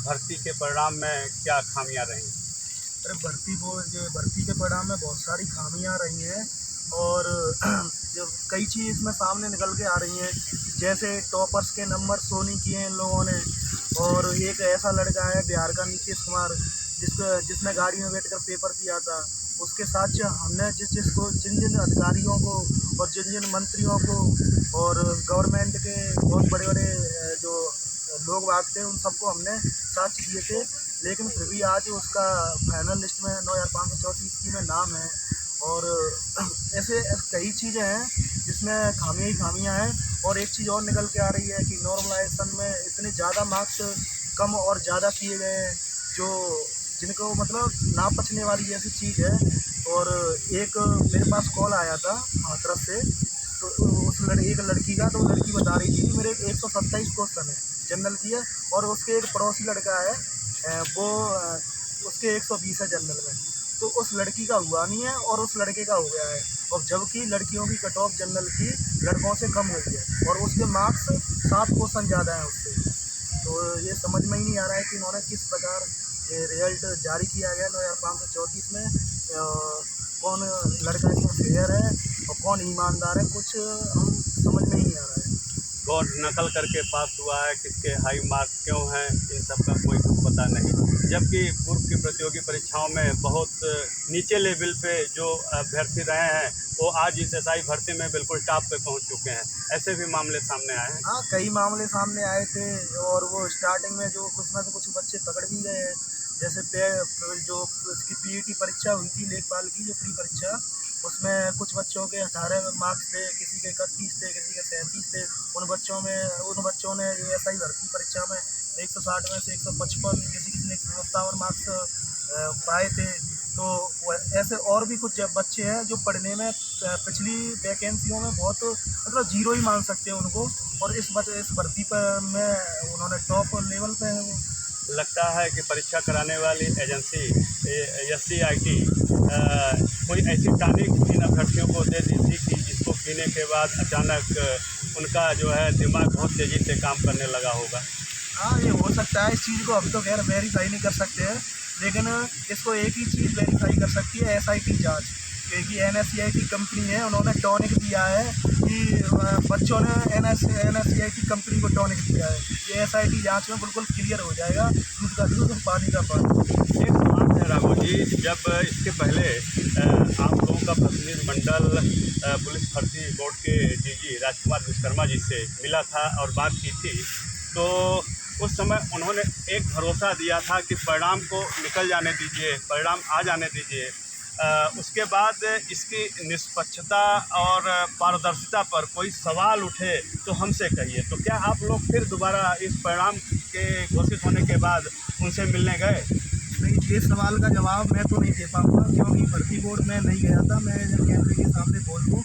भर्ती के परिणाम में क्या खामियां रहीं? अरे भर्ती के परिणाम में बहुत सारी खामियां रही हैं और जो कई चीज़ इसमें सामने निकल के आ रही हैं, जैसे टॉपर्स के नंबर शो नहीं किए हैं इन लोगों ने। और एक ऐसा लड़का है बिहार का, नीतीश कुमार, जिसने गाड़ी में बैठकर पेपर दिया था। उसके साथ जो हमने जिन जिन अधिकारियों को और जिन जिन मंत्रियों को और गवर्नमेंट के बहुत बड़े बड़े जो लोग बाग थे, उन सबको हमने साक्ष्य दिए थे, लेकिन फिर भी आज उसका फाइनल लिस्ट में 9534 में नाम है। और ऐसे कई चीज़ें हैं जिसमें खामियां ही खामियां हैं। और एक चीज़ और निकल के आ रही है कि नॉर्मलाइजेशन में इतने ज़्यादा मार्क्स कम और ज़्यादा किए गए हैं, जो जिनको मतलब ना पचने वाली जैसी चीज़ है। और एक मेरे पास कॉल आया था हाथरस से, तो एक लड़की का, तो वो लड़की बता रही थी कि मेरे 127 क्वेश्चन है जनरल की है, और उसके एक पड़ोसी लड़का है वो उसके 120 है जनरल में। तो उस लड़की का हुआ नहीं है और उस लड़के का हो गया है, और जबकि लड़कियों की कट ऑफ जनरल की लड़कों से कम हुई है, और उसके मार्क्स 7 क्वेश्चन ज़्यादा हैं उससे। तो ये समझ में ही नहीं आ रहा है कि इन्होंने किस प्रकार ये रिजल्ट जारी किया गया 9534 में। कौन लड़का इसमें फेयर है और कौन ईमानदार है, कुछ हम समझ में ही नहीं आ रहा है। कौन नकल करके पास हुआ है, किसके हाई मार्क्स क्यों हैं, इन सब का कोई कुछ पता नहीं। जबकि पूर्व की प्रतियोगी परीक्षाओं में बहुत नीचे लेवल पे जो अभ्यर्थी रहे हैं, वो आज इस एसआई भर्ती में बिल्कुल टॉप पे पहुंच चुके हैं। ऐसे भी मामले सामने आए हैं। हाँ, कई मामले सामने आए थे, और वो स्टार्टिंग में जो कुछ ना कुछ बच्चे पकड़ भी गए हैं। जैसे जो उसकी पीईटी परीक्षा हुई थी, लेखपाल की जो प्री परीक्षा, उसमें कुछ बच्चों के 18 मार्क्स थे, किसी के 31 थे, किसी के 37 थे। उन बच्चों ने एसआई भर्ती परीक्षा में 160 में से 155, किसी ने 157 मार्क्स पाए थे। तो ऐसे और भी कुछ बच्चे हैं जो पढ़ने में पिछली वैकेंसियों में बहुत मतलब जीरो ही मान सकते हैं उनको, और इस भर्ती पर में उन्होंने टॉप लेवल पे है वो। लगता है कि परीक्षा कराने वाली एजेंसी SCIT कोई ऐसी टॉनिक इन अभ्यर्थियों को दे दी थी कि जिसको पीने के बाद अचानक उनका जो है दिमाग बहुत तेज़ी से काम करने लगा होगा। हाँ, ये हो सकता है। इस चीज़ को हम तो खैर वेरीफाई नहीं कर सकते हैं, लेकिन इसको एक ही चीज़ वेरीफाई कर सकती है, SIT जाँच। क्योंकि NSCIT कंपनी है, उन्होंने टॉनिक दिया है कि बच्चों ने NSCIT कंपनी को टॉनिक दिया है। ये SIT जाँच में बिल्कुल क्लियर हो जाएगा, दूध का दूध और पानी का पानी। एक बात है राघव जी, जब इसके पहले आप लोगों का प्रतिनिधिमंडल पुलिस भर्ती बोर्ड के DG राजकुमार विश्वकर्मा जी से मिला था और बात की थी, तो उस समय उन्होंने एक भरोसा दिया था कि परिणाम को निकल जाने दीजिए, परिणाम आ जाने दीजिए। उसके बाद इसकी निष्पक्षता और पारदर्शिता पर कोई सवाल उठे तो हमसे कहिए। तो क्या आप लोग फिर दोबारा इस परिणाम के घोषित होने के बाद उनसे मिलने गए? नहीं, ये सवाल का जवाब मैं तो नहीं दे पाऊँगा, क्योंकि भर्ती बोर्ड में नहीं गया था। मैं जब कैमरे के सामने बोल दूँ,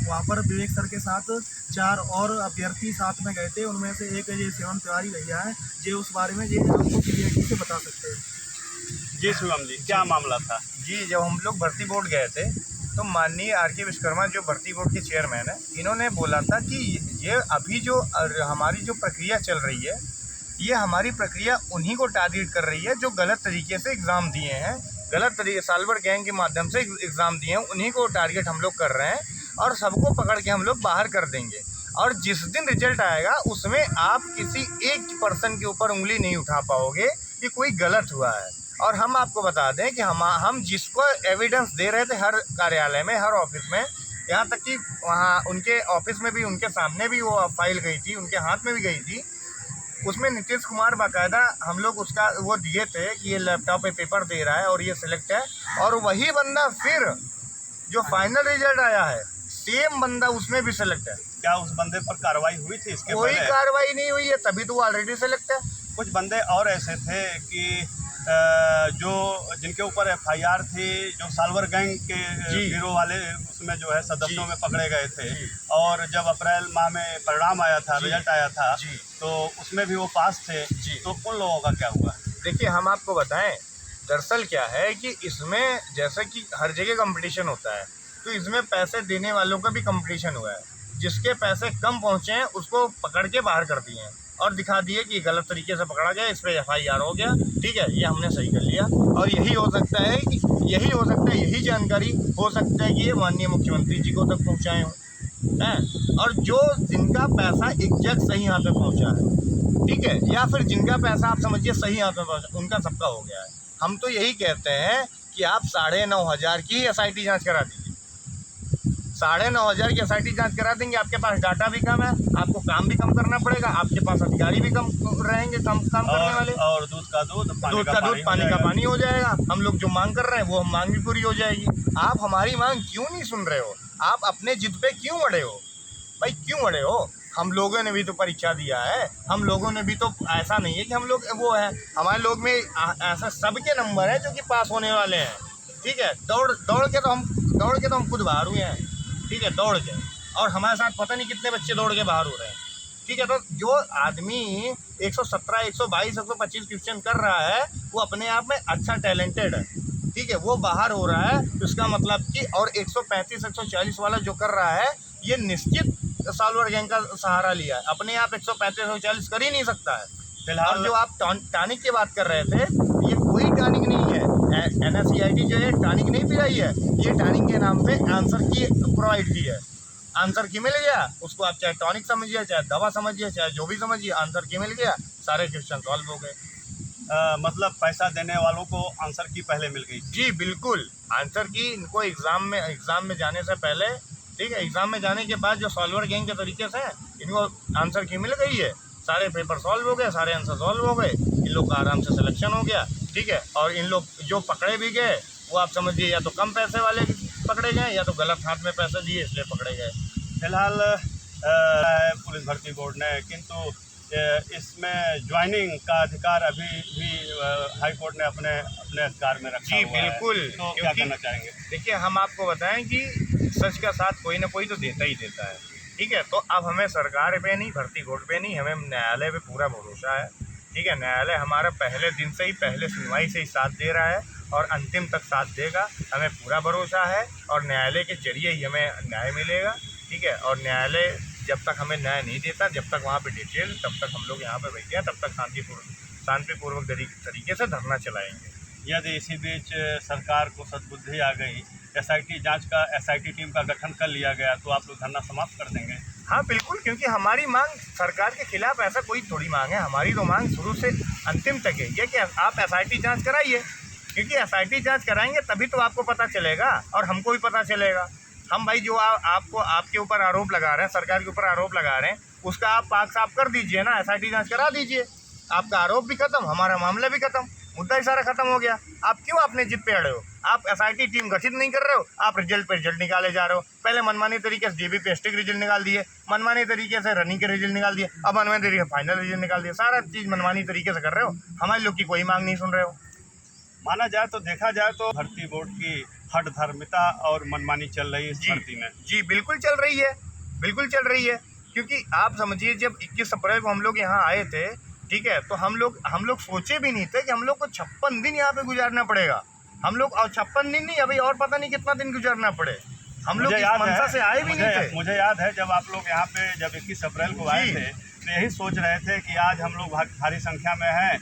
वहाँ पर विवेक सर के साथ 4 और अभ्यर्थी साथ में गए थे। उनमें से एक ये शिवम तिवारी भैया हैं, ये उस बारे में ये आपको क्लियरिटी से बता सकते हैं। जी शिवम जी, क्या मामला था? जी, जब हम लोग भर्ती बोर्ड गए थे, तो माननीय RK विश्वकर्मा जो भर्ती बोर्ड के चेयरमैन हैं, इन्होंने बोला था कि ये अभी जो हमारी जो प्रक्रिया चल रही है, ये हमारी प्रक्रिया उन्हीं को टारगेट कर रही है जो गलत तरीके से एग्ज़ाम दिए हैं, गलत तरीके साल्वर गैंग के माध्यम से एग्ज़ाम दिए हैं, उन्हीं को टारगेट हम लोग कर रहे हैं, और सबको पकड़ के हम लोग बाहर कर देंगे। और जिस दिन रिजल्ट आएगा, उसमें आप किसी एक पर्सन के ऊपर उंगली नहीं उठा पाओगे कि कोई गलत हुआ है। और हम आपको बता दें कि हम जिसको एविडेंस दे रहे थे हर कार्यालय में, हर ऑफिस में, यहाँ तक कि वहाँ उनके ऑफिस में भी, उनके सामने भी वो फाइल गई थी, उनके हाथ में भी गई थी। उसमें नीतीश कुमार बाकायदा हम लोग उसका वो दिए थे कि ये लैपटॉप पे पेपर दे रहा है और ये सिलेक्ट है, और वही बंदा फिर जो फाइनल रिजल्ट आया है, सेम बंदा उसमें भी सिलेक्ट है। क्या उस बंदे पर कार्रवाई हुई थी इसके कोई पहले? कार्रवाई नहीं हुई है, तभी तो वो ऑलरेडी सिलेक्ट है। कुछ बंदे और ऐसे थे कि जो जिनके ऊपर FIR थी, जो साल्वर गैंग के गिरोह वाले उसमें जो है सदस्यों में पकड़े गए थे, और जब अप्रैल माह में परिणाम आया था, रिजल्ट आया था, तो उसमें भी वो पास थे। तो उन लोगों का क्या हुआ? देखिए, हम आपको बताएं, दरअसल क्या है कि इसमें जैसे कि हर जगह कंपटीशन होता है, तो इसमें पैसे देने वालों का भी कंपटीशन हुआ है। जिसके पैसे कम पहुँचे हैं उसको पकड़ के बाहर कर दिए हैं, और दिखा दिए कि गलत तरीके से पकड़ा गया, इस पर FIR हो गया, ठीक है, ये हमने सही कर लिया। और यही हो सकता है, यही जानकारी हो सकता है कि ये माननीय मुख्यमंत्री जी को तक पहुँचाए हों, हैं, और जो जिनका पैसा एग्जैक्ट सही हाथ में पहुँचा है, ठीक है, या फिर जिनका पैसा आप समझिए सही हाथ में पहुँचा, उनका सबका हो गया है। हम तो यही कहते हैं कि आप 9,500 की SIT जाँच करा दीजिए। 9,500 की SIT जांच करा देंगे, आपके पास डाटा भी कम है, आपको काम भी कम करना पड़ेगा, आपके पास अधिकारी भी कम रहेंगे, काम करने वाले, और दूध का दूध, पानी का पानी हो जाएगा। हम लोग जो मांग कर रहे हैं वो हम मांग भी पूरी हो जाएगी। आप हमारी मांग क्यों नहीं सुन रहे हो? आप अपने जिद पे क्यों अड़े हो भाई, क्यों अड़े हो? हम लोगों ने भी तो परीक्षा दिया है, हम लोगों ने भी तो, ऐसा नहीं है कि हम लोग वो है, हमारे लोग में ऐसा सबके नंबर है जो कि पास होने वाले हैं, ठीक है। दौड़ के तो हम खुद बाहर हुए हैं, ठीक है, दौड़ के, और हमारे साथ पता नहीं कितने बच्चे दौड़ के बाहर हो रहे हैं, ठीक है। तो जो आदमी 117, 122, 125 क्वेश्चन कर रहा है वो अपने आप में अच्छा टैलेंटेड है, ठीक है, वो बाहर हो रहा है, तो इसका मतलब कि, और 135, 140 वाला जो कर रहा है ये निश्चित सॉल्वर गैंग का सहारा लिया है, अपने आप 135, 140 कर ही नहीं सकता है। फिलहाल जो आप टॉनिक की बात कर रहे थे, ये कोई टॉनिक नहीं है, NSCIT जो है टॉनिक नहीं पिलाई है, ये टॉनिक के नाम पे आंसर की प्रोवाइड की है। आंसर की मिल गया, उसको आप चाहे टॉनिक समझिए, चाहे दवा समझिए, चाहे जो भी समझिए, आंसर की मिल गया, सारे क्वेश्चन सॉल्व हो गए। मतलब पैसा देने वालों को आंसर की पहले मिल गई। जी बिल्कुल, आंसर की इनको एग्ज़ाम में जाने से पहले, ठीक है, एग्ज़ाम में जाने के बाद जो सॉल्वर गैंग के तरीके से इनको आंसर की मिल गई है, सारे पेपर सॉल्व हो गए, सारे आंसर सॉल्व हो गए, इन लोग का आराम से सिलेक्शन हो गया, ठीक है। और इन लोग जो पकड़े भी गए वो आप समझिए या तो कम पैसे वाले पकड़े गए या तो गलत हाथ में पैसे दिए इसलिए पकड़े गए। फिलहाल पुलिस भर्ती बोर्ड ने, किंतु इसमें ज्वाइनिंग का अधिकार अभी भी हाई कोर्ट ने अपने अधिकार में रखा जी हुआ है। बिल्कुल, तो क्या कहना चाहेंगे? देखिए, हम आपको बताएं कि सच का साथ कोई ना कोई तो देता ही देता है, ठीक है। तो अब हमें सरकार पे नहीं, भर्ती बोर्ड पे नहीं, हमें न्यायालय पे पूरा भरोसा है, ठीक है। न्यायालय हमारा पहले दिन से ही, पहले सुनवाई से ही साथ दे रहा है और अंतिम तक साथ देगा, हमें पूरा भरोसा है, और न्यायालय के जरिए ही हमें न्याय मिलेगा, ठीक है। और न्यायालय जब तक हमें न्याय नहीं देता, जब तक वहाँ पे डिटेल, तब तक हम लोग यहाँ पे बैठे हैं, तब तक शांतिपूर्वक तरीके से धरना चलाएंगे। यदि इसी बीच सरकार को सद्बुद्धि आ गई, SIT टीम का गठन कर लिया गया, तो आप लोग धरना समाप्त कर देंगे? हाँ बिल्कुल, क्योंकि हमारी मांग सरकार के खिलाफ ऐसा कोई थोड़ी मांग है, हमारी तो मांग शुरू से अंतिम तक है ये कि आप SIT जांच कराइए, क्योंकि SIT जांच कराएंगे तभी तो आपको पता चलेगा और हमको भी पता चलेगा। हम भाई जो आपके ऊपर आरोप लगा रहे हैं, सरकार के ऊपर आरोप लगा रहे हैं, उसका आप पाक साफ कर दीजिए ना, SIT जांच करा दीजिए, आपका आरोप भी खत्म, हमारा मामला भी खत्म, मुद्दा ही सारा खत्म हो गया। आप क्यों अपने जिद पे अड़े हो? आप SIT टीम गठित नहीं कर रहे हो, आप रिजल्ट पे रिजल्ट निकाले जा रहे हो। पहले मनमानी तरीके से DB पे स्टिक रिजल्ट निकाल दिए, मनमानी तरीके से रनिंग के रिजल्ट निकाल दिए, अब मनमानी तरीके से फाइनल रिजल्ट निकाल दिए, सारा चीज़ मनमानी तरीके से कर रहे हो, हमारे लोग की कोई मांग नहीं सुन रहे हो। माना जाए तो, देखा जाए तो भर्ती बोर्ड की हठधर्मिता और मनमानी चल रही है इस भर्ती में। जी बिल्कुल चल रही है, बिल्कुल चल रही है, क्योंकि आप समझिए जब 21 अप्रैल को हम लोग यहाँ आए थे, ठीक है, तो हम लोग सोचे भी नहीं थे कि हम लोग को 56 दिन यहाँ पे गुजारना पड़ेगा। हम लोग, और 56 दिन नहीं, अभी और पता नहीं कितना दिन गुजारना पड़े, हम लोग इस मंशा से आए भी नहीं थे। मुझे याद है जब आप लोग यहाँ पे जब 21 अप्रैल को आए थे, तो यही सोच रहे थे कि आज हम लोग भारी संख्या में हैं,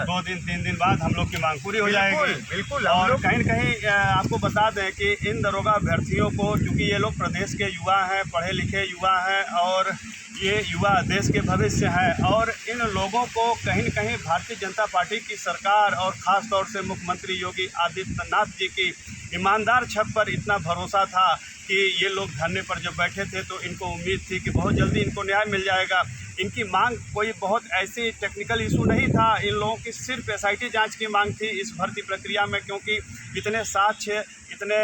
2 दिन 3 दिन बाद हम लोग की मांग पूरी हो जाएगी। बिल्कुल। और कहीं न कहीं आपको बता दें कि इन दरोगा अभ्यर्थियों को, चूँकि ये लोग प्रदेश के युवा हैं, पढ़े लिखे युवा हैं, और ये युवा देश के भविष्य हैं, और इन लोगों को कहीं न कहीं भारतीय जनता पार्टी की सरकार और ख़ास तौर से मुख्यमंत्री योगी आदित्यनाथ जी की ईमानदार छप पर इतना भरोसा था कि ये लोग धरने पर जब बैठे थे तो इनको उम्मीद थी कि बहुत जल्दी इनको न्याय मिल जाएगा। इनकी मांग कोई बहुत ऐसी टेक्निकल इशू नहीं था, इन लोगों की सिर्फ SIT जांच की मांग थी इस भर्ती प्रक्रिया में, क्योंकि इतने साक्ष्य, इतने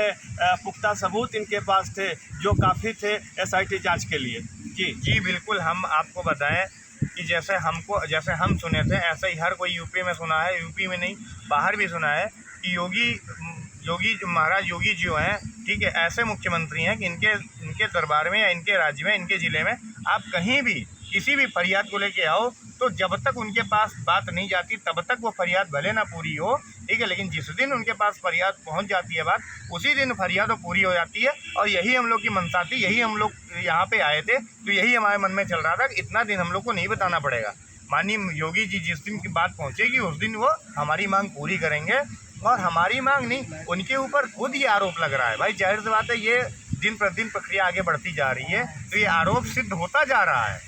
पुख्ता सबूत इनके पास थे जो काफ़ी थे SIT जांच के लिए। जी बिल्कुल, हम आपको बताएं कि जैसे हम सुने थे, ऐसे ही हर कोई यूपी में सुना है, यूपी में नहीं बाहर भी सुना है कि महाराज योगी जी जो हैं, ठीक है, ऐसे मुख्यमंत्री हैं कि इनके दरबार में या इनके राज्य में, इनके ज़िले में आप कहीं भी किसी भी फरियाद को लेके आओ तो जब तक उनके पास बात नहीं जाती तब तक वो फरियाद भले ना पूरी हो, ठीक है, लेकिन जिस दिन उनके पास फरियाद पहुंच जाती है बात, उसी दिन फरियाद पूरी हो जाती है। और यही हम लोग की मनसा थी, यही हम लोग यहाँ पे आए थे, तो यही हमारे मन में चल रहा था कि इतना दिन हम लोग को नहीं बताना पड़ेगा, माननीय योगी जी जिस दिन की बात पहुंचेगी उस दिन वो हमारी मांग पूरी करेंगे। और हमारी मांग नहीं, उनके ऊपर खुद ये आरोप लग रहा है। भाई जाहिर सी बात है, ये दिन प्रतिदिन प्रक्रिया आगे बढ़ती जा रही है तो ये आरोप सिद्ध होता जा रहा है,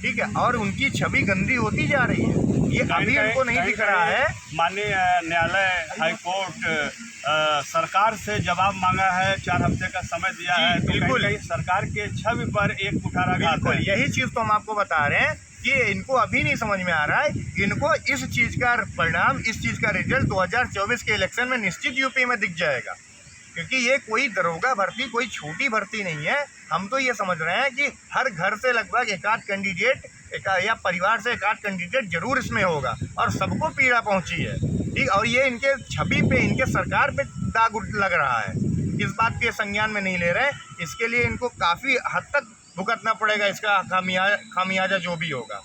ठीक है, और उनकी छवि गंदी होती जा रही है। ये अभी उनको नहीं दिख रहा है। माननीय न्यायालय हाईकोर्ट सरकार से जवाब मांगा है, 4 हफ्ते का समय दिया है, तो बिल्कुल कहीं सरकार के छवि पर एक कुठाराघात बिल्कुल है। यही चीज़ तो हम आपको बता रहे हैं कि इनको अभी नहीं समझ में आ रहा है। इनको इस चीज़ का परिणाम, इस चीज़ का रिजल्ट 2024 के इलेक्शन में निश्चित यूपी में दिख जाएगा, क्योंकि ये कोई दरोगा भर्ती कोई छोटी भर्ती नहीं है। हम तो ये समझ रहे हैं कि हर घर से लगभग एक आध कैंडिडेट या परिवार से एक आध कैंडिडेट जरूर इसमें होगा और सबको पीड़ा पहुंची है, ठीक। और ये इनके छवि पे, इनके सरकार पे दाग लग रहा है। इस बात के संज्ञान में नहीं ले रहे, इसके लिए इनको काफ़ी हद तक भुगतना पड़ेगा इसका खामियाजा जो भी होगा।